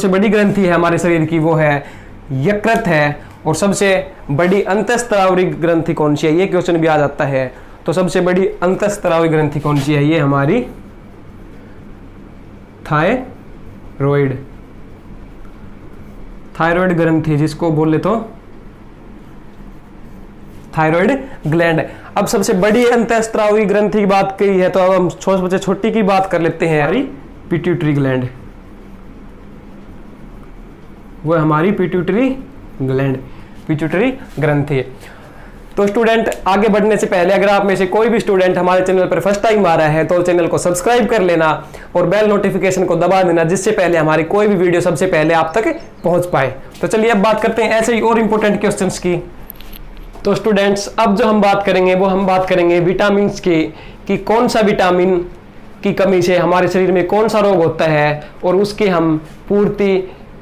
सबसे बड़ी ग्रंथि है हमारे शरीर की वो है यकृत है। और सबसे बड़ी अंतःस्रावी ग्रंथि कौन सी है, ये क्वेश्चन भी आ जाता है। तो सबसे बड़ी अंतःस्रावी ग्रंथि कौन सी है, ये हमारी थायराइड, थायराइड ग्रंथि, जिसको बोले तो थायराइड ग्लैंड। अब सबसे बड़ी अंतःस्रावी ग्रंथि की बात कही है, तो अब हम सबसे छोटी की बात कर लेते हैं, हमारी पिट्यूटरी ग्लैंड। वो हमारी पिट्यूटरी ग्लैंड, पिट्यूटरी ग्रंथि। तो स्टूडेंट, आगे बढ़ने से पहले अगर आप में से कोई भी स्टूडेंट हमारे चैनल पर फर्स्ट टाइम आ रहा है तो चैनल को सब्सक्राइब कर लेना और बेल नोटिफिकेशन को दबा देना, जिससे पहले हमारी कोई भी वीडियो सबसे पहले आप तक पहुंच पाए। तो चलिए अब बात करते हैं ऐसे ही और इंपॉर्टेंट क्वेश्चंस की। तो स्टूडेंट्स, अब जो हम बात करेंगे वो हम बात करेंगे विटामिन की, कि कौन सा विटामिन की कमी से हमारे शरीर में कौन सा रोग होता है और उसकी हम पूर्ति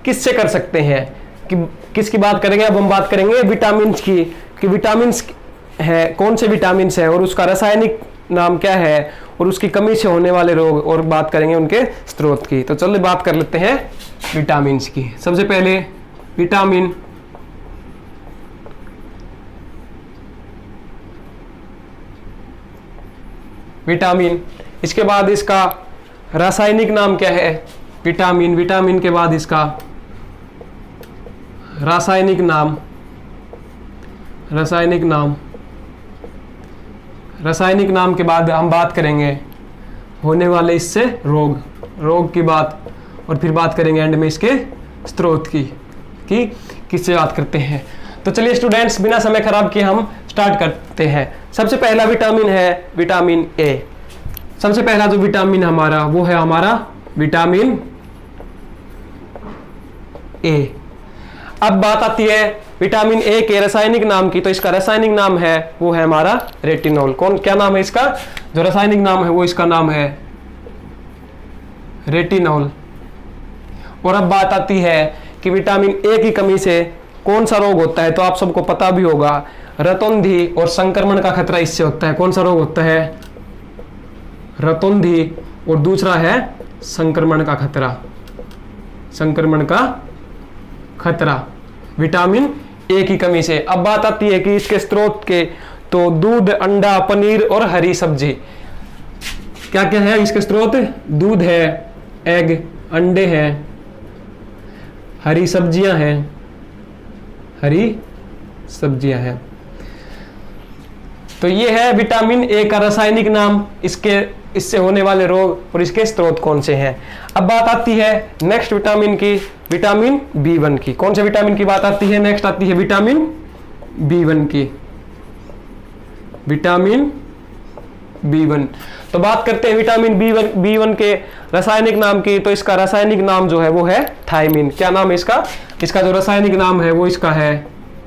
किससे कर सकते हैं। कि किसकी बात करेंगे, अब हम बात करेंगे विटामिन की, कि विटामिन है कौन से विटामिन है और उसका रासायनिक नाम क्या है और उसकी कमी से होने वाले रोग, और बात करेंगे उनके स्रोत की। तो चलिए बात कर लेते हैं विटामिन की। सबसे पहले विटामिन विटामिन, इसके बाद इसका रासायनिक नाम क्या है, विटामिन, विटामिन के बाद इसका रासायनिक नाम, रासायनिक नाम, रासायनिक नाम के बाद हम बात करेंगे होने वाले इससे रोग, रोग की बात, और फिर बात करेंगे एंड में इसके स्रोत की, कि किससे बात करते हैं। तो चलिए स्टूडेंट्स, बिना समय खराब किए हम स्टार्ट करते हैं। सबसे पहला विटामिन है विटामिन ए। सबसे पहला जो विटामिन हमारा वो है हमारा विटामिन ए। अब बात आती है विटामिन ए के रासायनिक नाम की। तो इसका रासायनिक नाम है वो है हमारा रेटिनॉल। कौन, क्या नाम है इसका, जो रासायनिक नाम है वो इसका नाम है रेटिनॉल। और अब बात आती है कि विटामिन ए की कमी से कौन सा रोग होता है। तो आप सबको पता भी होगा, रतौंधी और संक्रमण का खतरा इससे होता है। कौन सा रोग होता है, रतौंधी, और दूसरा है संक्रमण का खतरा, संक्रमण का खतरा विटामिन ए की कमी से। अब बात आती है कि इसके स्रोत के, तो दूध, अंडा, पनीर और हरी सब्जी। क्या क्या है इसके स्रोत, दूध है, एग, अंडे हैं, हरी सब्जियां हैं, हरी सब्जियां हैं। तो ये है विटामिन ए का रासायनिक नाम, इससे होने वाले रोग और इसके स्रोत कौन से हैं। अब बात आती है नेक्स्ट विटामिन की, विटामिन बी1 की। कौन से विटामिन की बात आती है, नेक्स्ट आती है विटामिन बी1 की, विटामिन बी1। तो बात करते हैं विटामिन बी1 के रासायनिक नाम की। तो इसका रासायनिक नाम जो है वो है थायमिन। क्या नाम है इसका, इसका जो रासायनिक नाम है वो इसका है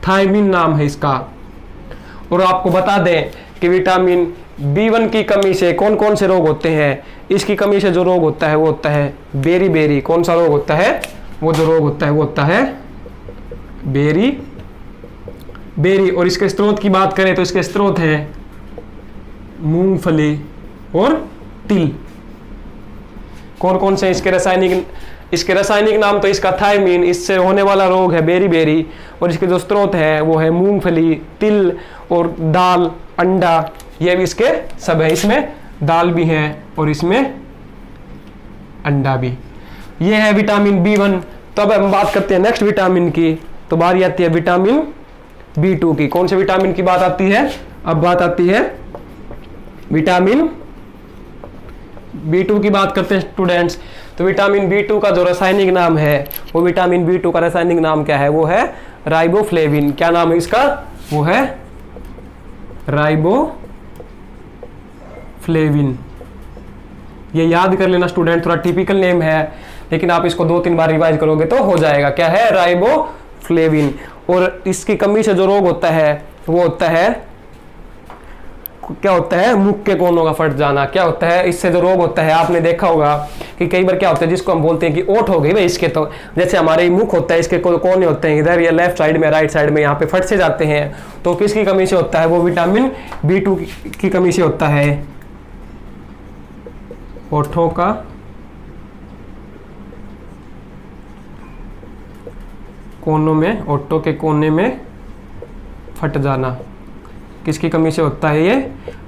थायमिन नाम है इसका। और आपको बता दें कि विटामिन बी1 की कमी से कौन कौन से रोग होते हैं। इसकी कमी से जो रोग होता है वो होता है बेरी बेरी। कौन सा रोग होता है, वो जो रोग होता है वो होता है बेरी बेरी। और इसके स्रोत की बात करें तो इसके स्रोत हैं मूंगफली और तिल। कौन कौन से इसके रासायनिक नाम, तो इसका थायमिन, इससे होने वाला रोग है बेरी बेरी, और इसके जो स्रोत है वो है मूंगफली, तिल और दाल, अंडा, ये भी इसके सब है। इसमें दाल भी है और इसमें अंडा भी। ये है विटामिन बी1। तो अब हम बात करते हैं नेक्स्ट विटामिन की। तो बारी आती है विटामिन बी2 की। कौन से विटामिन की बात आती है, अब बात आती है विटामिन बी2 की बात करते हैं स्टूडेंट्स। तो विटामिन बी2 का जो रासायनिक नाम है वो, विटामिन बी2 का रासायनिक नाम क्या है, वो है राइबोफ्लेविन। क्या नाम है इसका, वो है राइबोफ्लेविन। ये याद कर लेना स्टूडेंट, थोड़ा टिपिकल नेम है, लेकिन आप इसको 2-3 बार रिवाइज करोगे तो हो जाएगा। क्या है, राइबोफ्लेविन। और इसकी कमी से जो रोग होता है वो होता है, क्या होता है, मुख के कोनों का फट जाना। क्या होता है, इससे जो रोग होता है, आपने देखा होगा कि कई बार क्या होता है, जिसको हम बोलते हैं कि ओठ हो गई भाई इसके, तो जैसे हमारे मुख होता है, इसके कोने होते हैं इधर या लेफ्ट साइड में, राइट साइड में, यहाँ पे फट से जाते हैं। तो किसकी कमी से होता है, वो विटामिन बी2 की कमी से होता है। ओठों का कोनों में, ओठों के कोने में फट जाना, किसकी कमी से होता है ये?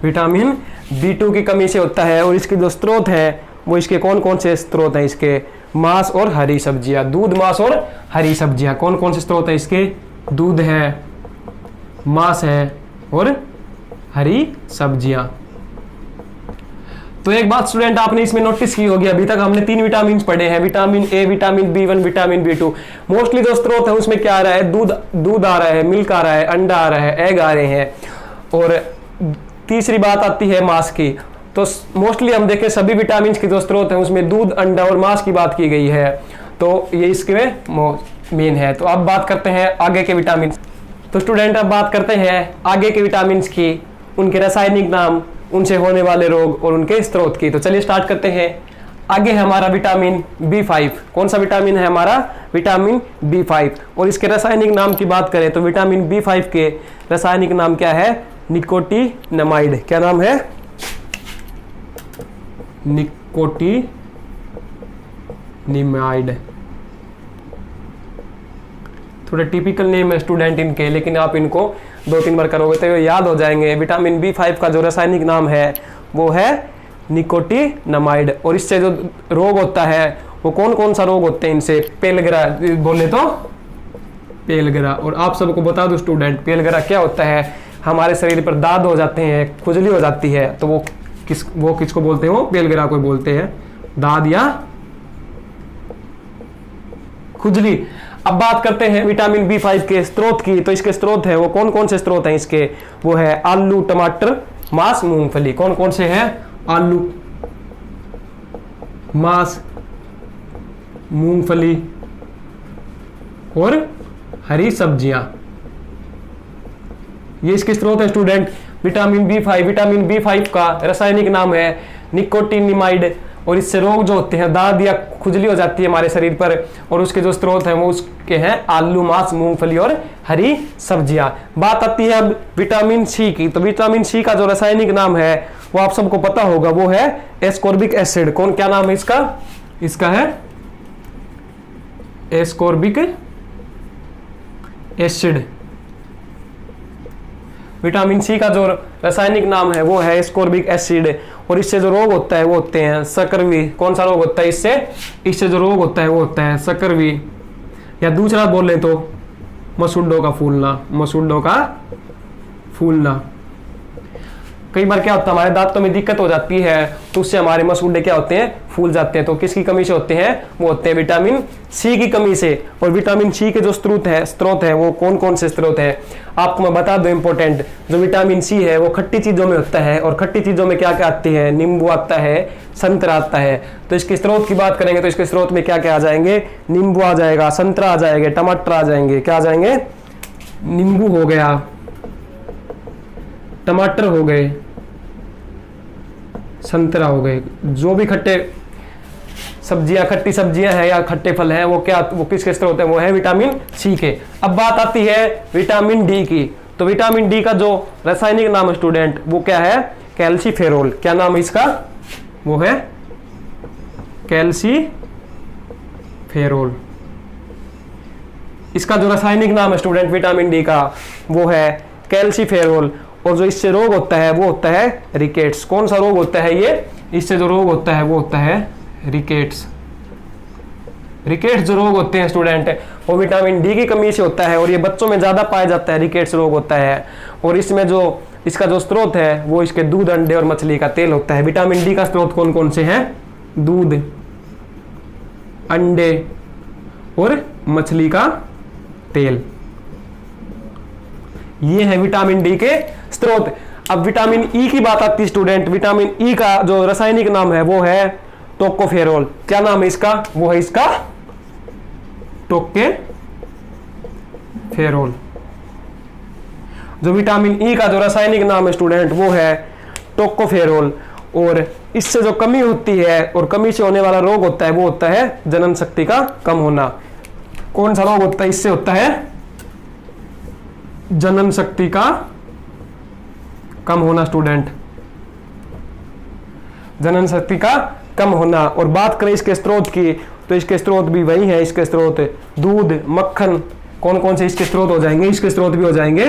विटामिन B2 की कमी से होता है। और इसके जो स्रोत है वो इसके कौन कौन से स्रोत हैं? इसके मांस और हरी सब्जियां, दूध, मांस और हरी सब्जियां। कौन कौन से स्रोत है इसके? दूध है, मांस है और हरी सब्जियां। तो एक बात स्टूडेंट आपने इसमें नोटिस की होगी, अभी तक हमने 3 विटामिन पढ़े हैं, vitamin A, vitamin B1, vitamin B2। Mostly जो स्रोत है उसमें क्या आ रहा है? दूध आ रहा है, मिल्क आ रहा है, अंडा आ रहा है, एग आ रहे हैं। और तीसरी बात आती है मांस की। तो मोस्टली हम देखें सभी विटामिन के जो स्रोत हैं उसमें दूध, अंडा और मांस की बात की गई है। तो ये इसके मेन है। तो अब बात करते हैं आगे के विटामिन। तो स्टूडेंट अब बात करते हैं आगे के विटामिन की, उनके रासायनिक नाम, उनसे होने वाले रोग और उनके स्रोत की। तो चलिए स्टार्ट करते हैं। आगे है हमारा विटामिन B5। कौन सा विटामिन है हमारा? Vitamin B5। और इसके रासायनिक नाम की बात करें तो विटामिन B5 के रासायनिक नाम क्या है? निकोटिनमाइड। क्या नाम है? निकोटिनिमाइड। थोड़े टिपिकल नेम है स्टूडेंट इनके, लेकिन आप इनको 2-3 बार करोगे तो याद हो जाएंगे। विटामिन B5 का जो रासायनिक नाम है वो है निकोटिनमाइड। और इससे जो रोग होता है वो कौन कौन सा रोग होते हैं इनसे? पेलगरा बोले तो पेलगरा। और आप सबको बता दो स्टूडेंट, पेलगरा क्या होता है? हमारे शरीर पर दाद हो जाते हैं, खुजली हो जाती है, तो वो किसको बोलते हैं? वो पेलगरा को बोलते हैं, दाद या खुजली। अब बात करते हैं विटामिन B5 के स्रोत की। तो इसके स्रोत है वो कौन कौन से स्रोत हैं इसके? वो है आलू, टमाटर, मांस, मूंगफली। कौन कौन से हैं? आलू, मांस, मूंगफली और हरी सब्जियां। ये इसके स्रोत है student vitamin B5। Vitamin B5 का रासायनिक नाम है निकोटिनिमाइड। और इससे रोग जो होते हैं, दाद या खुजली हो जाती है हमारे शरीर पर, और उसके जो स्रोत हैं वो उसके हैं आलू, मांस, मूंगफली और हरी सब्जियां। बात आती है अब विटामिन C की। तो विटामिन C का जो रासायनिक नाम है वो आप सबको पता होगा, वो है एस्कॉर्बिक एसिड। क्या नाम है इसका? इसका है एस्कॉर्बिक एसिड। विटामिन C का जो रासायनिक नाम है वो है एस्कॉर्बिक एसिड। और इससे जो रोग होता है वो होते हैं सकरवी। कौन सा रोग होता है इससे जो रोग होता है वो होता है सकरवी, या दूसरा बोले तो मसूड़ों का फूलना। कई बार क्या होता है, हमारे दांतों में दिक्कत हो जाती है तो उससे हमारे मसूड़े क्या होते हैं? फूल जाते हैं। तो किसकी कमी से होते हैं? वो होते हैं विटामिन C की कमी से। और विटामिन C के जो स्रोत है वो कौन कौन से स्रोत है आपको मैं बता दूं इंपॉर्टेंट। जो विटामिन C है वो खट्टी चीजों में होता है। और खट्टी चीजों में क्या क्या आती है? नींबू आता है, संतरा आता है। तो इसके स्रोत की बात करेंगे तो इसके स्रोत में क्या क्या आ जाएंगे? नींबू आ जाएगा, संतरा आ जाएंगे, टमाटर आ जाएंगे। क्या आ जाएंगे? नींबू हो गया, टमाटर हो गए, संतरा हो गए। जो भी खट्टी सब्जियां हैं या खट्टे फल हैं वो किसके स्रोत हैं? वो है विटामिन C के। अब बात आती है विटामिन D की। तो विटामिन D का जो रासायनिक नाम है स्टूडेंट वो क्या है? कैल्सीफेरोल। क्या नाम है इसका? वो है कैल्सीफेरोल। इसका जो रासायनिक नाम है स्टूडेंट विटामिन D का वो है कैल्सीफेरोल। और जो इससे रोग होता है वो होता है रिकेट्स। कौन सा रोग होता है ये? इससे जो रोग होता है वो होता है रिकेट्स। रिकेट्स जो रोग होते हैं स्टूडेंट वो विटामिन D की कमी से होता है। और ये बच्चों में ज्यादा पाया जाता है, रिकेट्स रोग होता है। और इसमें जो इसका जो स्रोत है वो इसके दूध, अंडे और मछली का तेल होता है। विटामिन D का स्रोत कौन कौन से हैं? दूध, अंडे और मछली का तेल। ये है विटामिन D के स्रोत। अब विटामिन E की बात आती है स्टूडेंट। विटामिन E का जो रासायनिक नाम है वो है टोकोफेरोल। क्या नाम है इसका? वो है इसका टोकोफेरोल। जो विटामिन E का जो रासायनिक नाम है स्टूडेंट वो है टोकोफेरोल। और इससे जो कमी होती है और कमी से होने वाला रोग होता है वो होता है जनन शक्ति का कम होना। कौन सा रोग होता है? इससे होता है जनन शक्ति का कम होना स्टूडेंट, जनन शक्ति का कम होना। और बात करें इसके स्रोत की तो इसके स्रोत भी वही है। इसके स्रोत दूध, मक्खन, कौन कौन से इसके स्रोत हो जाएंगे, इसके स्रोत भी हो जाएंगे,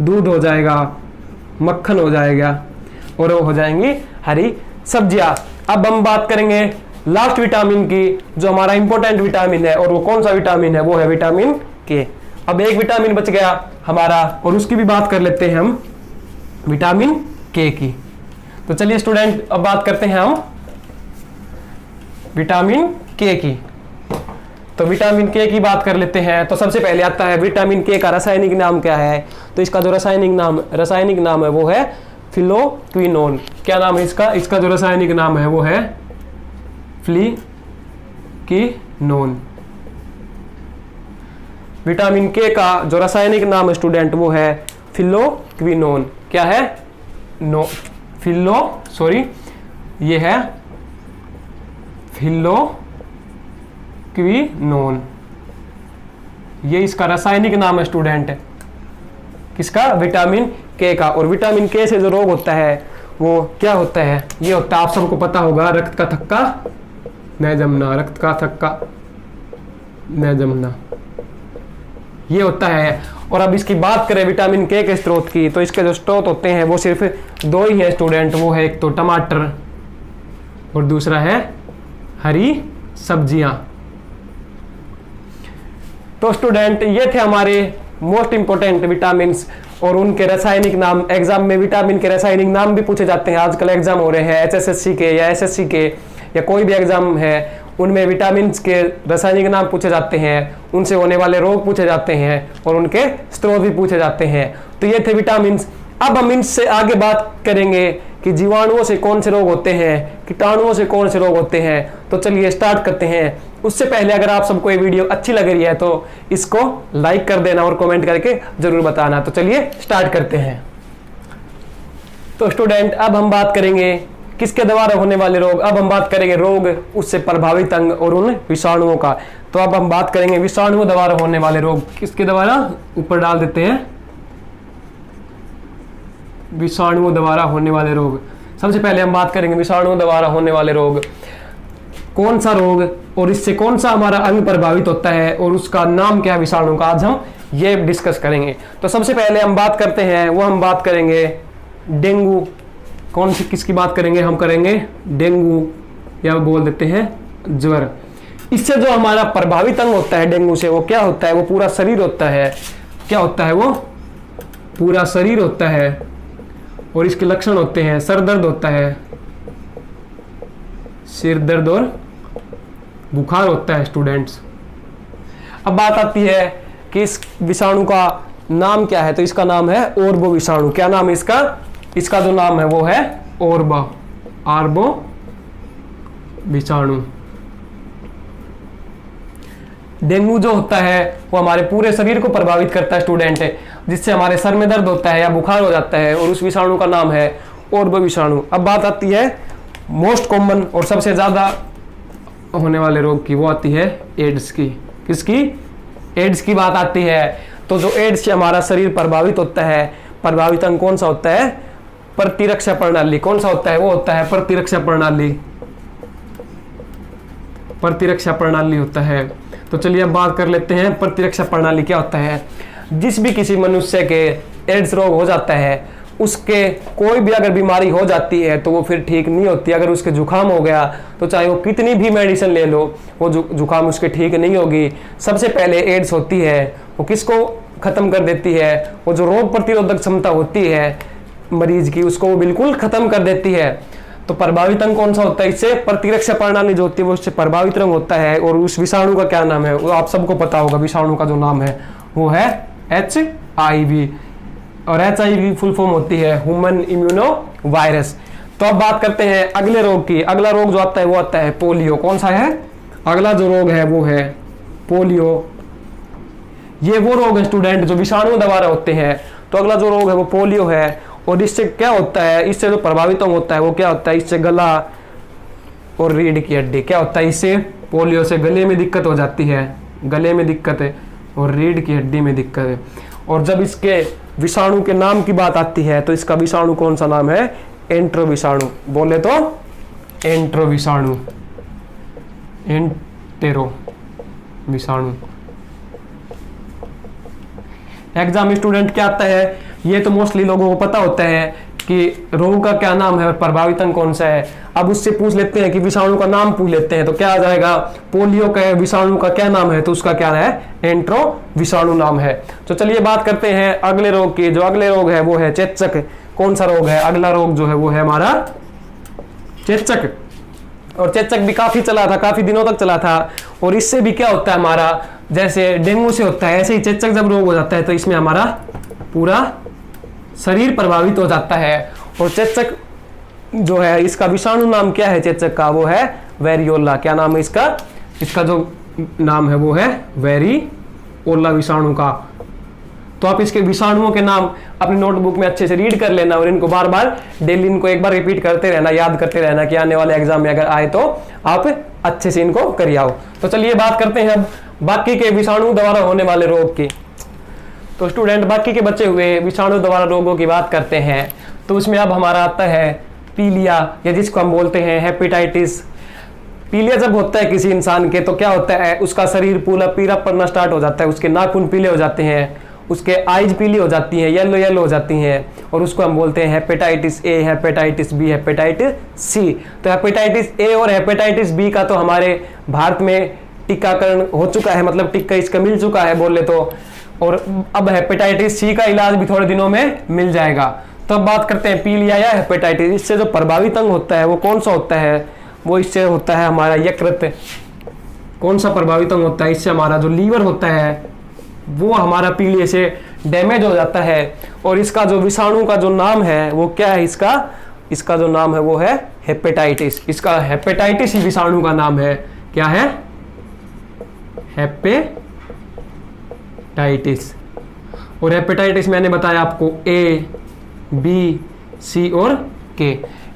दूध हो जाएगा, मक्खन हो जाएगा, और वो हो जाएंगी हरी सब्जियां। अब हम बात करेंगे लास्ट विटामिन की, जो हमारा इंपॉर्टेंट विटामिन है, और वो कौन सा विटामिन है, वो है विटामिन के। अब एक विटामिन बच गया हमारा, और उसकी भी बात कर लेते हैं हम, विटामिन के की। तो चलिए स्टूडेंट अब बात करते हैं हम विटामिन के की। तो विटामिन के की बात कर लेते हैं। तो सबसे पहले आता है विटामिन के का रासायनिक नाम क्या है। तो इसका जो रासायनिक नाम है वो है फिलोक्विनोन। क्या नाम है इसका, इसका जो रासायनिक नाम है वो है फ्लिकिनोन। विटामिन के का जो रासायनिक नाम है स्टूडेंट वो है फिलोक्विनोन। क्या है, ये है फिलोक्विनोन, ये इसका रासायनिक नाम है स्टूडेंट, किसका, विटामिन के का। और विटामिन के से जो रोग होता है वो क्या होता है, ये होता है, आप सबको पता होगा, रक्त का थक्का न जमना, रक्त का थक्का न जमना, ये होता है। और अब इसकी बात करें विटामिन के स्रोत की, तो इसके जो स्रोत होते हैं वो सिर्फ दो ही है स्टूडेंट, वो है एक तो टमाटर और दूसरा है हरी सब्जियां। तो स्टूडेंट ये थे हमारे मोस्ट इंपोर्टेंट विटामिन और उनके रासायनिक नाम। एग्जाम में विटामिन के रासायनिक नाम भी पूछे जाते हैं, आजकल एग्जाम हो रहे हैं HSSC के या SSC के या कोई भी एग्जाम है, उनमें विटामिन के रासायनिक नाम पूछे जाते हैं, उनसे होने वाले रोग पूछे जाते हैं और उनके स्रोत भी पूछे जाते हैं। तो ये थे विटामिन। अब हम इनसे आगे बात करेंगे कि जीवाणुओं से कौन से रोग होते हैं, कीटाणुओं से कौन से रोग होते हैं। तो चलिए स्टार्ट करते हैं। उससे पहले अगर आप सबको ये वीडियो अच्छी लग रही है तो इसको लाइक कर देना और कमेंट करके जरूर बताना। तो चलिए स्टार्ट करते हैं। तो स्टूडेंट अब हम बात करेंगे किसके द्वारा होने वाले रोग। अब हम बात करेंगे रोग उससे प्रभावित अंग और उन विषाणुओं का। तो अब हम बात करेंगे विषाणुओं द्वारा होने वाले रोग, किसके द्वारा, ऊपर डाल देते हैं, विषाणुओं द्वारा होने वाले रोग। सबसे पहले हम बात करेंगे विषाणुओं द्वारा होने वाले रोग, कौन सा रोग और इससे कौन सा हमारा अंग प्रभावित होता है और उसका नाम क्या है विषाणु का, आज हम ये डिस्कस करेंगे। तो सबसे पहले हम बात करते हैं, वो हम बात करेंगे डेंगू। कौन सी, किसकी बात करेंगे, हम करेंगे डेंगू या बोल देते हैं ज्वर। इससे जो हमारा प्रभावित अंग होता है डेंगू से, वो क्या होता है, वो पूरा शरीर होता है। क्या होता है, वो पूरा शरीर होता है और इसके लक्षण होते हैं, सर दर्द होता है, सिर दर्द और बुखार होता है स्टूडेंट्स। अब बात आती है कि इस विषाणु का नाम क्या है। तो इसका नाम है ओरबो विषाणु। क्या नाम है इसका, इसका जो नाम है वो है आर्बो विषाणु। डेंगू जो होता है वो हमारे पूरे शरीर को प्रभावित करता है स्टूडेंट, जिससे हमारे सर में दर्द होता है या बुखार हो जाता है, और उस विषाणु का नाम है ओरबो विषाणु। अब बात आती है मोस्ट कॉमन और सबसे ज्यादा होने वाले रोग की, वो आती है एड्स की। किसकी, एड्स की बात आती है। तो जो एड्स से हमारा शरीर प्रभावित होता है, प्रभावित अंग कौन सा होता है, प्रतिरक्षा प्रणाली। कौन सा होता है, वो होता है प्रतिरक्षा प्रणाली, प्रतिरक्षा प्रणाली होता है। तो चलिए अब बात कर लेते हैं प्रतिरक्षा प्रणाली क्या होता है। जिस भी किसी मनुष्य के एड्स रोग हो जाता है, उसके कोई भी अगर बीमारी हो जाती है तो वो फिर ठीक नहीं होती। अगर उसके जुकाम हो गया तो चाहे वो कितनी भी मेडिसिन ले लो, वो जुकाम उसके ठीक नहीं होगी। सबसे पहले एड्स होती है वो किसको खत्म कर देती है, वो जो रोग प्रतिरोधक क्षमता होती है मरीज की, उसको वो बिल्कुल खत्म कर देती है। तो प्रभावित अंग कौन सा होता है, इससे प्रतिरक्षा प्रणाली जो होती है वो उससे प्रभावित अंग होता है। और उस विषाणु का क्या नाम है, वो आप सबको पता होगा, विषाणु का जो नाम है वो है HIV। और HIV फुल फॉर्म होती है ह्यूमन इम्यूनो वायरस। तो अब बात करते हैं अगले रोग की। अगला रोग जो आता है वो आता है पोलियो। कौन सा है, अगला जो रोग है वो है पोलियो। ये वो रोग है स्टूडेंट जो विषाणु द्वारा होते हैं। तो अगला जो रोग है वो पोलियो है। और इससे क्या होता है, इससे जो प्रभावित होता है वो क्या होता है, इससे गला और रीढ़ की हड्डी, क्या होता है, इससे पोलियो से गले में दिक्कत हो जाती है, गले में दिक्कत है और रीढ़ की हड्डी में दिक्कत है। और जब इसके विषाणु के नाम की बात आती है तो इसका विषाणु कौन सा नाम है, एंट्रो विषाणु। बोले तो एंट्रो विषाणु, एंटेरो विषाणु। एग्जाम स्टूडेंट क्या आता है, ये तो मोस्टली लोगों को पता होता है कि रोग का क्या नाम है और प्रभावित अंग कौन सा है। अब उससे पूछ लेते हैं कि विषाणु का नाम पूछ लेते हैं, तो क्या आ जाएगा, पोलियो का विषाणु का क्या नाम है, तो उसका क्या है, एंट्रो विषाणु नाम है। तो चलिए बात करते हैं अगले रोग की। जो अगले रोग है वो है चेचक। कौन सा रोग है, अगला रोग जो है वो है हमारा चेचक। और चेचक भी काफी चला था, काफी दिनों तक चला था। और इससे भी क्या होता है हमारा, जैसे डेंगू से होता है, ऐसे ही चेचक जब रोग हो जाता है तो इसमें हमारा पूरा शरीर प्रभावित हो जाता है। और चेचक जो है, इसका विषाणु नाम क्या है चेचक का, वो है वेरियोला। क्या नाम है इसका, इसका जो नाम है वो है वेरियोला विषाणु का। तो आप इसके विषाणुओं के नाम अपनी नोटबुक में अच्छे से रीड कर लेना और इनको बार बार डेली इनको एक बार रिपीट करते रहना, याद करते रहना कि आने वाले एग्जाम में अगर आए तो आप अच्छे से इनको करिए आओ। तो चलिए बात करते हैं अब बाकी के विषाणु द्वारा होने वाले रोग की। तो स्टूडेंट बाकी के बचे हुए विषाणु द्वारा रोगों की बात करते हैं। तो उसमें अब हमारा आता है पीलिया, या जिसको हम बोलते हैं हेपेटाइटिस। पीलिया जब होता है किसी इंसान के तो क्या होता है, उसका शरीर पूरा पीला पड़ना स्टार्ट हो जाता है, उसके नाखून पीले हो जाते हैं, उसके आइज पीली हो जाती हैं, येलो येलो हो जाती हैं, और उसको हम बोलते हैं hepatitis A, hepatitis B, hepatitis C. तो हेपेटाइटिस ए और हेपेटाइटिस बी का तो हमारे भारत में टीकाकरण हो चुका है, मतलब टीका इसका मिल चुका है बोले तो। और अब हेपेटाइटिस सी का इलाज भी थोड़े दिनों में मिल जाएगा। तो अब बात करते हैं पीलिया या हेपेटाइटिस। इससे जो प्रभावित अंग होता है वो कौन सा होता है, वो इससे होता है हमारा यकृत। कौन सा प्रभावित अंग होता है, इससे हमारा जो लीवर होता है वो हमारा पीलिया से डैमेज हो जाता है। और इसका जो विषाणु का जो नाम है वो क्या है, इसका जो नाम है वो है हेपेटाइटिस। इसका हेपेटाइटिस ही विषाणु का नाम है। क्या है, हेपेटाइटिस। और हेपेटाइटिस मैंने बताया आपको ए, बी, सी और के,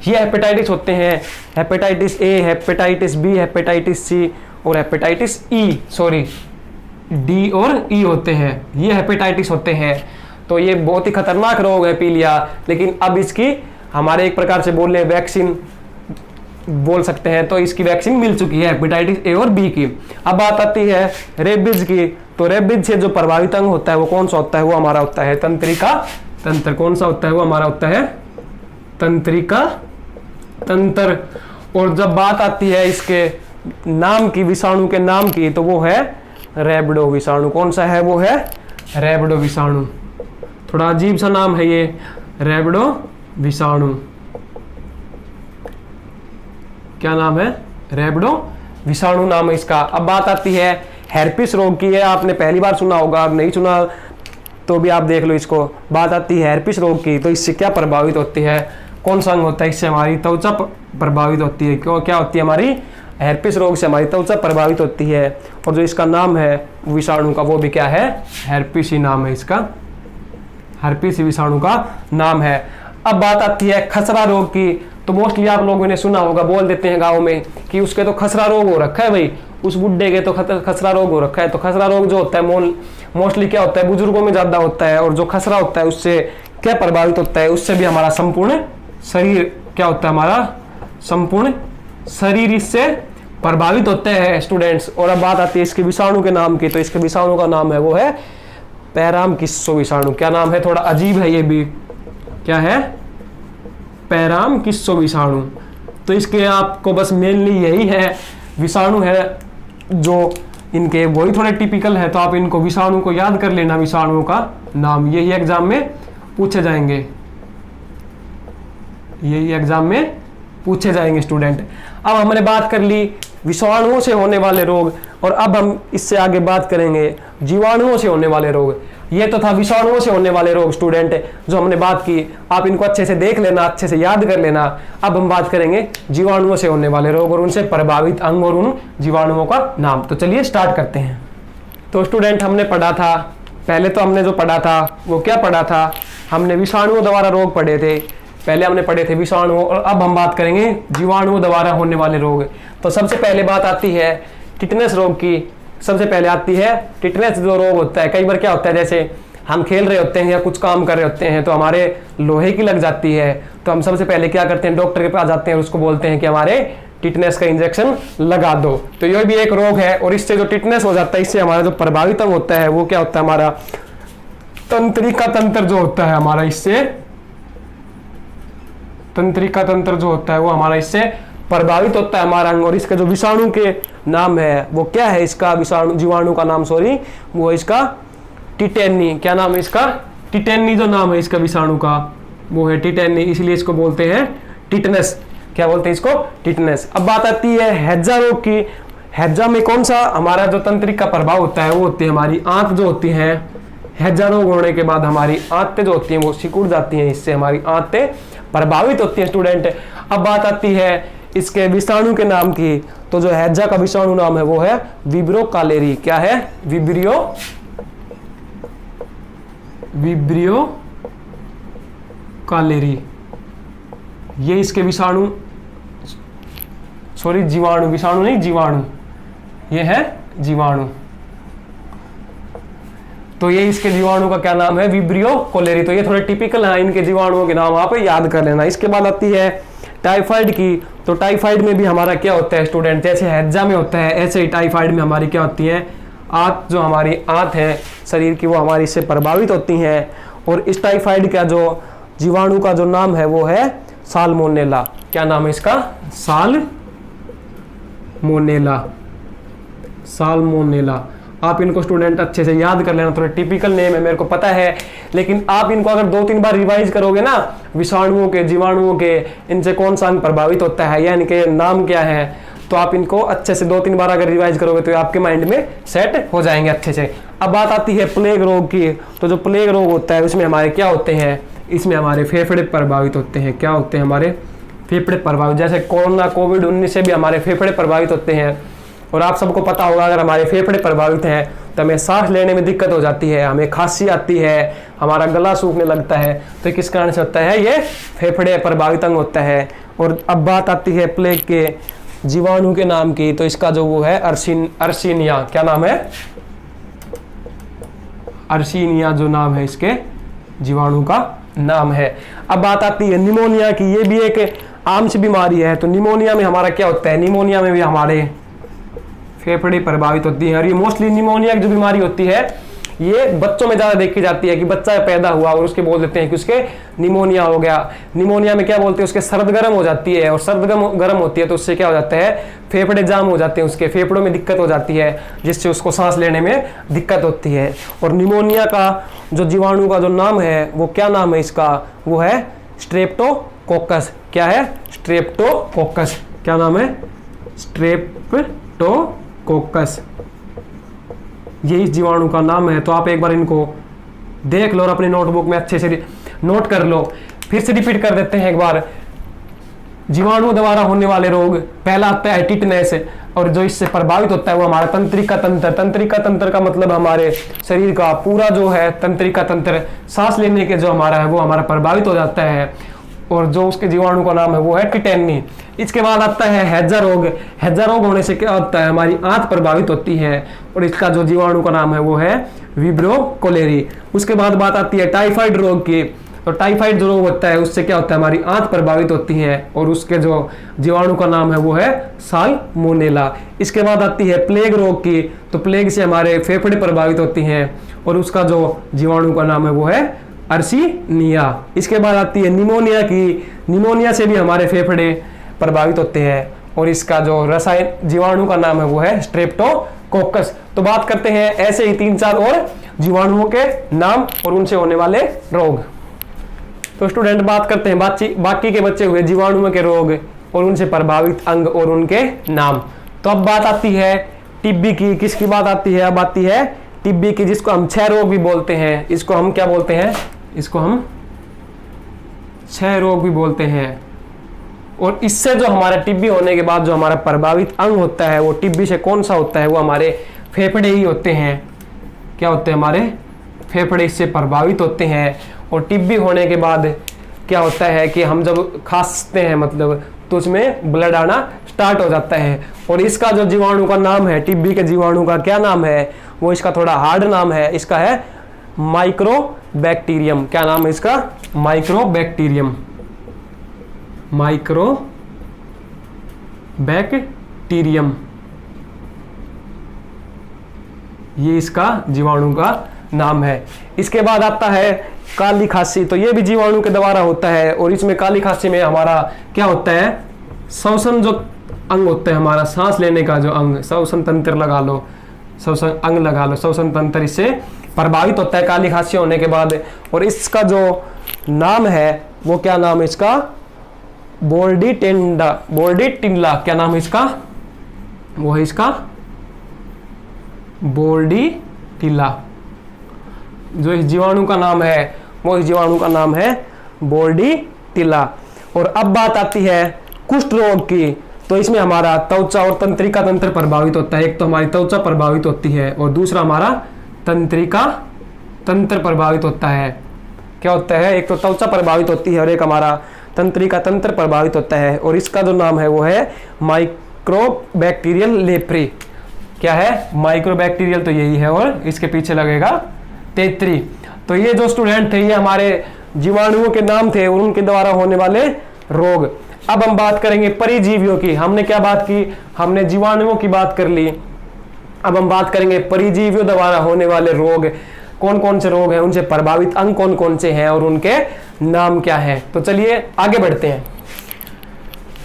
ये हेपेटाइटिस होते हैं। Hepatitis A, hepatitis B, hepatitis C और हेपेटाइटिस ई, सॉरी डी और ई होते हैं, ये हेपेटाइटिस होते हैं। तो ये बहुत ही खतरनाक रोग है पीलिया, लेकिन अब इसकी हमारे एक प्रकार से बोल रहे वैक्सीन बोल सकते हैं, तो इसकी वैक्सीन मिल चुकी है हेपेटाइटिस ए और बी की। अब बात आती है रेबीज की। तो रेबीज से जो प्रभावित अंग होता है वो कौन सा होता है, वो हमारा होता है तंत्रिका तंत्र। कौन सा होता है, वो हमारा होता है तंत्रिका तंत्र। और जब बात आती है इसके नाम की, विषाणु के नाम की, तो वो है रैबिडो विषाणु। कौन सा है, वो है रैबिडो विषाणु। थोड़ा अजीब सा नाम है ये, रैबिडो विषाणु। क्या नाम है, रैबिडो विषाणु नाम है इसका। अब बात आती है हेर्पिस रोग की। है आपने पहली बार सुना होगा, नहीं सुना तो भी आप देख लो इसको। बात आती है हेर्पिस रोग की। तो इससे क्या प्रभावित होती है, कौन सा अंग होता है, इससे हमारी त्वचा प्रभावित होती है। क्यों, क्या होती है, हमारी हेर्पिस रोग से हमारी त्वचा प्रभावित होती है। और जो इसका नाम है विषाणु का वो भी क्या है, हेर्पिस ही नाम है इसका, हेर्पिस विषाणु का नाम है। अब बात आती है खसरा रोग की। तो मोस्टली आप लोगों ने सुना होगा, बोल देते हैं गाँव में कि उसके तो खसरा रोग हो रखा है भाई, उस बुड्ढे के तो खसरा रोग हो रखा है। तो खसरा रोग जो होता है मोस्टली क्या होता है, बुजुर्गों में ज्यादा होता है। और जो खसरा होता है उससे क्या प्रभावित होता है, उससे भी हमारा संपूर्ण शरीर क्या होता है, हमारा संपूर्ण शरीर इससे प्रभावित होते हैं स्टूडेंट्स। और अब बात आती है इसके विषाणु के नाम की। तो इसके विषाणु का नाम है वो है पैरामकिस्सो विषाणु। क्या नाम है, थोड़ा अजीब है ये भी, क्या है, पैरामकिस्सो विषाणु। तो इसके आपको बस मेनली यही है विषाणु है जो इनके वही थोड़े टिपिकल है, तो आप इनको विषाणु को याद कर लेना, विषाणुओं का नाम यही एग्जाम में पूछे जाएंगे, यही एग्जाम में पूछे जाएंगे स्टूडेंट। अब हमने बात कर ली विषाणुओं से होने वाले रोग, और अब हम इससे आगे बात करेंगे जीवाणुओं से होने वाले रोग। ये तो था विषाणुओं से होने वाले रोग स्टूडेंट, जो हमने बात की, आप इनको अच्छे से देख लेना, अच्छे से याद कर लेना। अब हम बात करेंगे जीवाणुओं से होने वाले रोग और उनसे प्रभावित अंग और उन जीवाणुओं का नाम। तो चलिए स्टार्ट करते हैं। तो स्टूडेंट हमने पढ़ा था, पहले तो हमने जो पढ़ा था वो क्या पढ़ा था, हमने विषाणुओं द्वारा रोग पढ़े थे। पहले हमने पढ़े थे विषाणुओं, और अब हम बात करेंगे जीवाणुओं द्वारा होने वाले रोग। तो सबसे पहले बात आती है टिटनेस रोग की। सबसे पहले आती है टिटनेस जो रोग होता है। कई बार क्या होता है, जैसे हम खेल रहे होते हैं या कुछ काम कर रहे होते हैं तो हमारे लोहे की लग जाती है, तो हम सबसे पहले क्या करते हैं, डॉक्टर के पास जाते हैं और उसको बोलते हैं कि हमारे टिटनेस का इंजेक्शन लगा दो। तो ये भी एक रोग है, और इससे जो टिटनेस हो जाता है, इससे हमारा जो प्रभावित अंग होता है वो क्या होता है, हमारा तंत्रिका तंत्र जो होता है हमारा, इससे तंत्रिका तंत्र जो होता है वो हमारा इससे प्रभावित होता है हमारा अंग। और इसका जो विषाणु के नाम है वो क्या है, इसका विषाणु जीवाणु का नाम सॉरी वो इसका टिटेनी। क्या नाम है इसका? टिटेनी जो नाम है इसका विषाणु का वो है टिटेनी, इसलिए इसको बोलते हैं टिटनस। क्या बोलते हैं इसको? टिटनस। अब बात आती है हैजा रोग की। हैजा में कौन सा हमारा जो तंत्रिक का प्रभाव होता है वो होती है हमारी आंत जो होती है। हैजा रोग होने के बाद हमारी आंतें जो होती हैं वो सिकुड़ जाती हैं, इससे हमारी आंतें प्रभावित होती हैं स्टूडेंट। अब बात आती है इसके विषाणु के नाम की। तो जो हैजा का विषाणु नाम है वो है विब्रियो कालेरी। क्या है? विब्रियो कालेरी। ये इसके विषाणु सॉरी जीवाणु, विषाणु नहीं जीवाणु, ये है जीवाणु। तो ये इसके जीवाणु का क्या नाम है? Vibrio cholerae. तो ये थोड़े टिपिकल है, इनके जीवाणुओं के नाम आप याद कर लेना। इसके बाद आती है टाइफाइड की। तो टाइफाइड में भी हमारा क्या होता है स्टूडेंट, जैसे हैजा में होता है ऐसे ही टाइफाइड में हमारी क्या होती है, आंत जो हमारी आंत है शरीर की वो हमारी इससे प्रभावित होती हैं। और इस टाइफाइड का जो जीवाणु का जो नाम है वो है साल्मोनेला। क्या नाम है इसका? साल्मोनेला। साल्मोनेला। आप इनको स्टूडेंट अच्छे से याद कर लेना, थोड़ा टिपिकल नेम है मेरे को पता है, लेकिन आप इनको अगर 2-3 बार रिवाइज करोगे ना, विषाणुओं के जीवाणुओं के इनसे कौन सा अंग प्रभावित होता है या इनके नाम क्या है, तो आप इनको अच्छे से 2-3 बार अगर रिवाइज करोगे तो आपके माइंड में सेट हो जाएंगे अच्छे से। अब बात आती है प्लेग रोग की। तो जो प्लेग रोग होता है उसमें हमारे क्या होते हैं, इसमें हमारे फेफड़े प्रभावित होते हैं। क्या होते हैं? हमारे फेफड़े प्रभावित। जैसे कोरोना कोविड-19 से भी हमारे फेफड़े प्रभावित होते हैं। और आप सबको पता होगा अगर हमारे फेफड़े प्रभावित हैं तो हमें सांस लेने में दिक्कत हो जाती है, हमें खांसी आती है, हमारा गला सूखने लगता है। तो किस कारण से होता है? ये फेफड़े प्रभावित अंग होता है। और अब बात आती है प्लेग के जीवाणु के नाम की। तो इसका जो वो है अर्सिनिया। क्या नाम है? अर्सिनिया जो नाम है इसके जीवाणु का नाम है। अब बात आती है निमोनिया की। ये भी एक आम सी बीमारी है। तो निमोनिया में हमारा क्या होता है? निमोनिया में भी हमारे फेफड़े प्रभावित होती है। और ये मोस्टली निमोनिया की जो बीमारी होती है ये बच्चों में ज्यादा देखी जाती है कि बच्चा पैदा हुआ और उसके बोल देते हैं कि उसके निमोनिया हो गया। निमोनिया में क्या बोलते हैं, उसके सर्द गर्म हो जाती है, और सर्द गर्म होती है तो उससे क्या हो जाता है, फेफड़े जाम हो जाते हैं, उसके फेफड़ों में दिक्कत हो जाती है जिससे उसको सांस लेने में दिक्कत होती है। और निमोनिया का जो जीवाणु का जो नाम है वो क्या नाम है इसका, वो है स्ट्रेप्टोकोकस। क्या है? स्ट्रेप्टोकोकस। क्या नाम है? स्ट्रेप्टोकोकस। ये इस जीवाणु का नाम है। तो आप एक बार इनको देख लो और अपनी नोटबुक में अच्छे से नोट कर लो। फिर से रिपीट कर देते हैं एक बार। जीवाणु द्वारा होने वाले रोग, पहला आता है टिटनेस, और जो इससे प्रभावित होता है वो हमारा तंत्रिका तंत्र। तंत्रिका तंत्र का मतलब हमारे शरीर का पूरा जो है तंत्रिका तंत्र, सांस लेने के जो हमारा है वो हमारा प्रभावित हो जाता है। और जो उसके जीवाणु का नाम है वो है टिटेनी। इसके बाद आता है हैजा रोग। हैजा रोग होने से क्या होता है, हमारी आंत प्रभावित होती है और इसका जो जीवाणु का नाम है वो है विब्रियो कोलेरी। उसके बाद बात आती है टाइफाइड रोग की। तो टाइफाइड जो रोग होता है उससे क्या होता है, हमारी आंत प्रभावित होती है और उसके जो जीवाणु का नाम है वो है साल्मोनेला। इसके बाद आती है प्लेग रोग की। तो प्लेग से हमारे फेफड़े प्रभावित होती हैं और उसका जो जीवाणु का नाम है वो है अर्सिनिया। इसके बाद आती है निमोनिया की। निमोनिया से भी हमारे फेफड़े प्रभावित होते हैं और इसका जो रसायन जीवाणु का नाम है वो है स्ट्रेप्टोकोकस। तो बात करते हैं ऐसे ही 3-4 और जीवाणुओं के नाम और उनसे होने वाले रोग। तो स्टूडेंट बात करते हैं बाकी के बचे हुए जीवाणुओं के रोग और उनसे प्रभावित अंग और उनके नाम। तो अब बात आती है टीबी की। किसकी बात आती है? अब आती है टीबी की, जिसको हम क्षय रोग भी बोलते हैं। इसको हम क्या बोलते हैं? इसको हम क्षय रोग भी बोलते हैं। और इससे जो हमारा टीबी होने के बाद जो हमारा प्रभावित अंग होता है वो टीबी से कौन सा होता है, वो हमारे फेफड़े ही होते हैं। क्या होते हैं? हमारे फेफड़े इससे प्रभावित होते हैं। और टीबी होने के बाद क्या होता है कि हम जब खांसते हैं मतलब तो उसमें ब्लड आना स्टार्ट हो जाता है। और इसका जो जीवाणु का नाम है, टीबी के जीवाणु का क्या नाम है, वो इसका थोड़ा हार्ड नाम है। इसका है माइक्रोबैक्टीरियम। क्या नाम है इसका? माइक्रोबैक्टीरियम। माइक्रोबैक्टीरियम, ये इसका जीवाणु का नाम है। इसके बाद आता है काली खांसी, तो ये भी जीवाणु के द्वारा होता है, और इसमें काली खांसी में हमारा क्या होता है, श्वसन जो अंग होता है हमारा, सांस लेने का जो अंग, श्वसन तंत्र लगा लो, श्वसन अंग लगा लो, श्वसन तंत्र इससे प्रभावित होता है काली खांसी होने के बाद। और इसका जो नाम है वो क्या नाम है इसका, बोर्डीटिला, क्या नाम है इसका, वो है इसका बोर्डीटिला। जो इस जीवाणु का नाम है वो इस जीवाणु का नाम है बोर्डीटिला। और अब बात आती है कुष्ठ रोग की, तो इसमें हमारा त्वचा और तंत्रिका तंत्र प्रभावित होता है। एक तो हमारी त्वचा प्रभावित होती है और दूसरा हमारा तंत्रिका तंत्र प्रभावित होता है। क्या होता है, एक तो त्वचा प्रभावित होती है और एक हमारा तंत्रिका तंत्र प्रभावित होता है। और इसका जो नाम है वो है माइक्रोबैक्टीरियल लेप्री। क्या है, माइक्रोबैक्टीरियल, तो यही है, और इसके पीछे लगेगा 33। तो ये जो स्टूडेंट थे ये हमारे जीवाणुओं के नाम थे और उनके द्वारा होने वाले रोग। अब हम बात करेंगे परिजीवियों की। हमने क्या बात की, हमने जीवाणुओं की बात कर ली, अब हम बात करेंगे परिजीवियों द्वारा होने वाले रोग। कौन कौन से रोग हैं, उनसे प्रभावित अंग कौन कौन से हैं और उनके नाम क्या है। तो चलिए आगे बढ़ते हैं।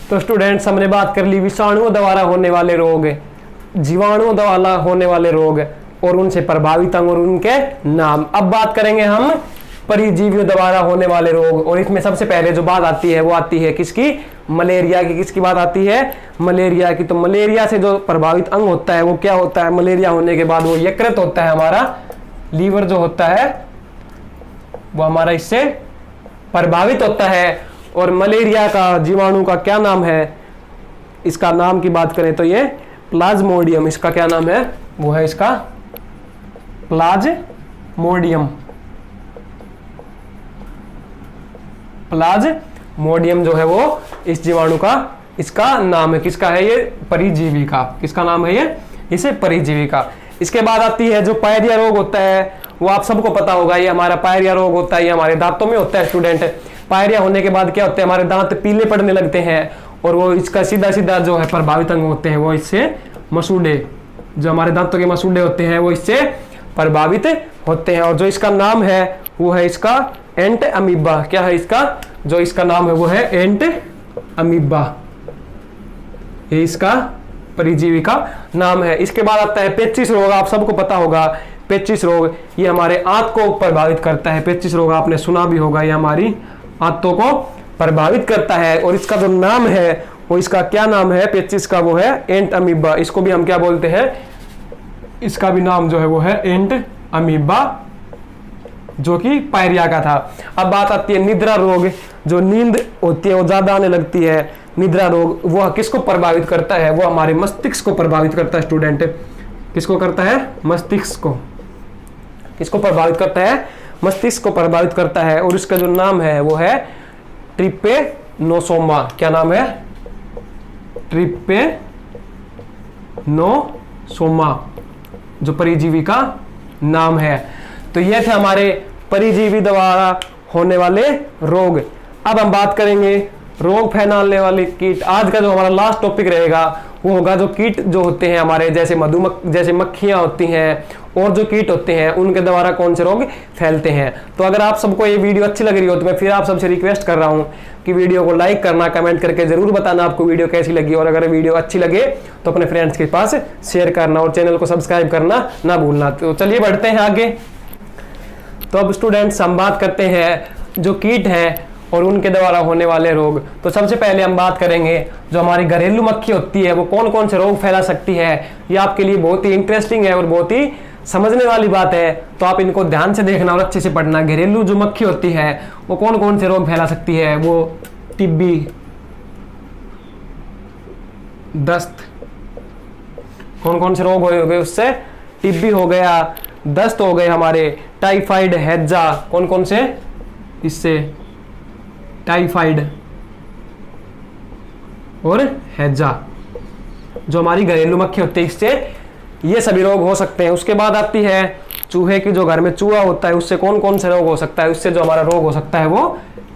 तो स्टूडेंट्स, हमने बात कर ली विषाणुओं द्वारा होने वाले रोग, जीवाणुओं द्वारा होने वाले रोग और उनसे प्रभावित अंग और उनके नाम। अब बात करेंगे हम परिजीवियों द्वारा होने वाले रोग, और इसमें सबसे पहले जो बात आती है वो आती है किसकी, मलेरिया की। किसकी बात आती है, मलेरिया की। तो मलेरिया से जो प्रभावित अंग होता है वो क्या होता है, मलेरिया होने के बाद वो यकृत होता है, हमारा लीवर जो होता है वो हमारा इससे प्रभावित होता है। और मलेरिया का जीवाणु का क्या नाम है, इसका नाम की बात करें तो ये प्लाज्मोडियम, इसका क्या नाम है, वो है इसका प्लाज्मोडियम। प्लाज्मोडियम जो है वो इस जीवाणु का, इसका नाम है। किसका है ये, परिजीवी का। किसका नाम है ये, इसे परिजीवी का। इसके बाद आती है जो पायरिया रोग होता है, वो आप सबको पता होगा, ये हमारा पायरिया रोग होता है, ये हमारे दांतों में होता है स्टूडेंट। पायरिया होने के बाद क्या होता है, हमारे दांत पीले पड़ने लगते हैं, और वो इसका सीधा सीधा जो है प्रभावित अंग होते हैं वो इससे मसूड़े, जो हमारे दांतों के मसूड़े होते हैं वो इससे प्रभावित होते हैं। और जो इसका नाम है वो है इसका एंट अमीबा। क्या है इसका, जो इसका नाम है वो है एंट अमीबा, ये इसका परिजीवी का नाम है। इसके बाद आता है पेचिश रोग। आप सबको पता होगा पेचिश रोग, ये हमारे आंत को प्रभावित करता है। पेचिश रोग आपने सुना भी होगा, ये हमारी आंतों को प्रभावित करता है। और इसका जो नाम है वो, इसका क्या नाम है पेचिश का, वो है एंट अमीबा। इसको भी हम क्या बोलते हैं, इसका भी नाम जो है वो है एंट अमीबा, जो कि पायरिया का था। अब बात आती है निद्रा रोग। जो नींद होती है वो ज्यादा आने लगती है, निद्रा रोग, वो किसको प्रभावित करता है, वो हमारे मस्तिष्क को प्रभावित करता है स्टूडेंट। किसको करता है, मस्तिष्क को। किसको प्रभावित करता है, मस्तिष्क को प्रभावित करता है। और इसका जो नाम है वो है ट्रिपेनोसोमा। क्या नाम है, ट्रिपेनोसोमा, जो परिजीवी का नाम है। तो ये थे हमारे परिजीवी द्वारा होने वाले रोग। अब हम बात करेंगे रोग फैलाने वाले कीट। आज का जो हमारा लास्ट टॉपिक रहेगा वो होगा जो कीट जो होते हैं हमारे, जैसे मक्खियां होती हैं और जो कीट होते हैं उनके द्वारा कौन से रोग फैलते हैं। तो अगर आप सबको ये वीडियो अच्छी लग रही हो तो मैं फिर आप सबसे रिक्वेस्ट कर रहा हूँ कि वीडियो को लाइक करना, कमेंट करके जरूर बताना आपको वीडियो कैसी लगी, और अगर वीडियो अच्छी लगे तो अपने फ्रेंड्स के पास शेयर करना और चैनल को सब्सक्राइब करना ना भूलना। तो चलिए बढ़ते हैं आगे। तो अब स्टूडेंट्स हम बात करते हैं जो कीट हैं और उनके द्वारा होने वाले रोग। तो सबसे पहले हम बात करेंगे जो हमारी घरेलू मक्खी होती है वो कौन कौन से रोग फैला सकती है। ये आपके लिए बहुत ही इंटरेस्टिंग है और बहुत ही समझने वाली बात है, तो आप इनको ध्यान से देखना और अच्छे से पढ़ना। घरेलू जो मक्खी होती है वो कौन कौन से रोग फैला सकती है, वो टिब्बी, दस्त, कौन कौन से रोग हो गए उससे, टिब्बी हो गया, दस्त हो गए हमारे, टाइफाइड, हैजा, कौन कौन से, इससे टाइफाइड और हैजा, जो हमारी घरेलू मक्खी होती है, इससे ये सभी रोग हो सकते हैं। उसके बाद आती है चूहे की, जो घर में चूहा होता है उससे कौन कौन से रोग हो सकता है। उससे जो हमारा रोग हो सकता है वो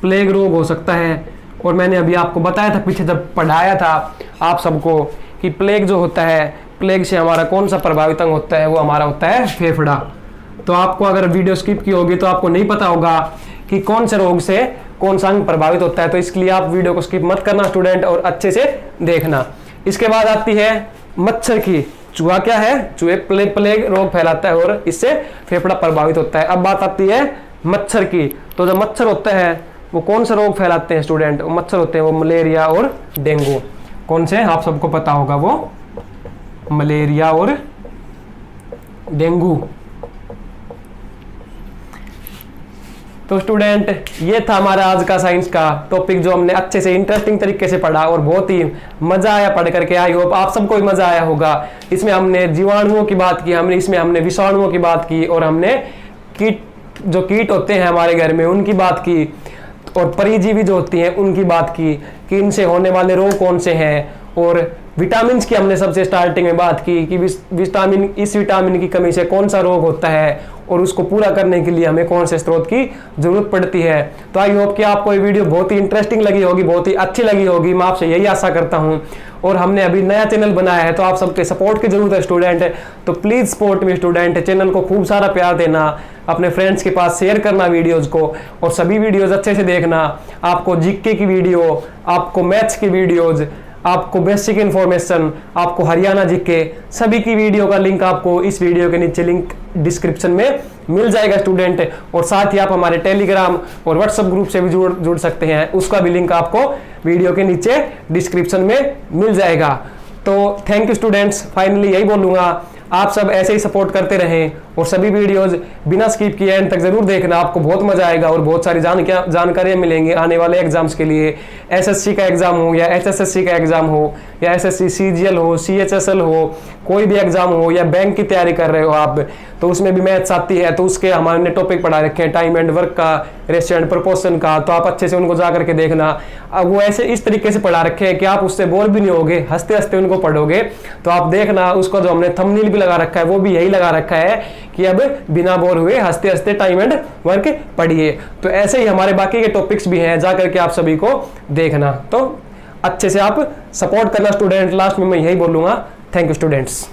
प्लेग रोग हो सकता है। और मैंने अभी आपको बताया था पीछे जब पढ़ाया था आप सबको कि प्लेग जो होता है, प्लेग से हमारा कौन सा प्रभावित अंग होता है, वो हमारा होता है फेफड़ा। तो आपको अगर वीडियो स्किप की होगी तो आपको नहीं पता होगा कि कौन से रोग से कौन सा अंग प्रभावित होता है। तो इसके लिए आप वीडियो को स्किप मत करना स्टूडेंट और अच्छे से देखना। इसके बाद आती है मच्छर की। चूहा क्या है? चूहे प्लेग रोग फैलाता है और इससे फेफड़ा प्रभावित होता है। अब बात आती है मच्छर की। तो जो मच्छर होता है वो कौन से रोग फैलाते हैं स्टूडेंट? मच्छर होते हैं वो मलेरिया और डेंगू। कौन से? आप सबको पता होगा, वो मलेरिया और डेंगू। तो स्टूडेंट ये था हमारा आज का साइंस का टॉपिक जो हमने अच्छे से इंटरेस्टिंग तरीके से पढ़ा और बहुत ही मजा आया पढ़ करके। आई होप आप सबको भी मजा आया होगा। इसमें हमने जीवाणुओं की बात की, हमने विषाणुओं की बात की और हमने कीट होते हैं हमारे घर में उनकी बात की और परजीवी जो होती हैं उनकी बात की कि इनसे होने वाले रोग कौन से हैं। और विटामिन की हमने सबसे स्टार्टिंग में बात की कि इस विटामिन की कमी से कौन सा रोग होता है और उसको पूरा करने के लिए हमें कौन से स्रोत की जरूरत पड़ती है। तो आई होप कि आपको ये वीडियो बहुत ही इंटरेस्टिंग लगी होगी, बहुत ही अच्छी लगी होगी। मैं आपसे यही आशा करता हूँ। और हमने अभी नया चैनल बनाया है तो आप सबके सपोर्ट की जरूरत है स्टूडेंट। तो please support me student. Channel को खूब सारा प्यार देना, अपने फ्रेंड्स के पास शेयर करना वीडियोज को और सभी वीडियोज अच्छे से देखना। आपको जीके की वीडियो, आपको मैथ्स की वीडियोज, आपको बेसिक इन्फॉर्मेशन, आपको हरियाणा जीके, सभी की वीडियो का लिंक आपको इस वीडियो के नीचे लिंक डिस्क्रिप्शन में मिल जाएगा स्टूडेंट। और साथ ही आप हमारे टेलीग्राम और व्हाट्सएप ग्रुप से भी जुड़ सकते हैं, उसका भी लिंक आपको वीडियो के नीचे डिस्क्रिप्शन में मिल जाएगा। तो थैंक यू स्टूडेंट्स। फाइनली यही बोलूंगा, आप सब ऐसे ही सपोर्ट करते रहें और सभी वीडियोज बिना स्किप किए एंड तक जरूर देखना। आपको बहुत मजा आएगा और बहुत सारी जानकारियां मिलेंगी आने वाले एग्जाम्स के लिए। एसएससी का एग्जाम हो या एचएसएससी का एग्जाम हो या एसएससी सीजीएल हो, सीएचएसएल हो, कोई भी एग्जाम हो या बैंक की तैयारी कर रहे हो आप, तो उसमें भी मैथ्स आती है तो उसके हमारे टॉपिक पढ़ा रखे हैं, टाइम एंड वर्क का, रेशियो एंड प्रोपोर्शन का। तो आप अच्छे से उनको जा करके देखना। अब वो ऐसे इस तरीके से पढ़ा रखे हैं कि आप उससे बोर भी नहीं होगे, हंसते हंसते उनको पढ़ोगे। तो आप देखना, उसका जो हमने थंबनेल भी लगा रखा है वो भी यही लगा रखा है कि अब बिना बोर हुए हंसते हंसते टाइम एंड वर्क पढ़िए। तो ऐसे ही हमारे बाकी के टॉपिक्स भी हैं, जा करके आप सभी को देखना। तो अच्छे से आप सपोर्ट करना स्टूडेंट। लास्ट में मैं यही बोलूंगा, थैंक यू स्टूडेंट्स।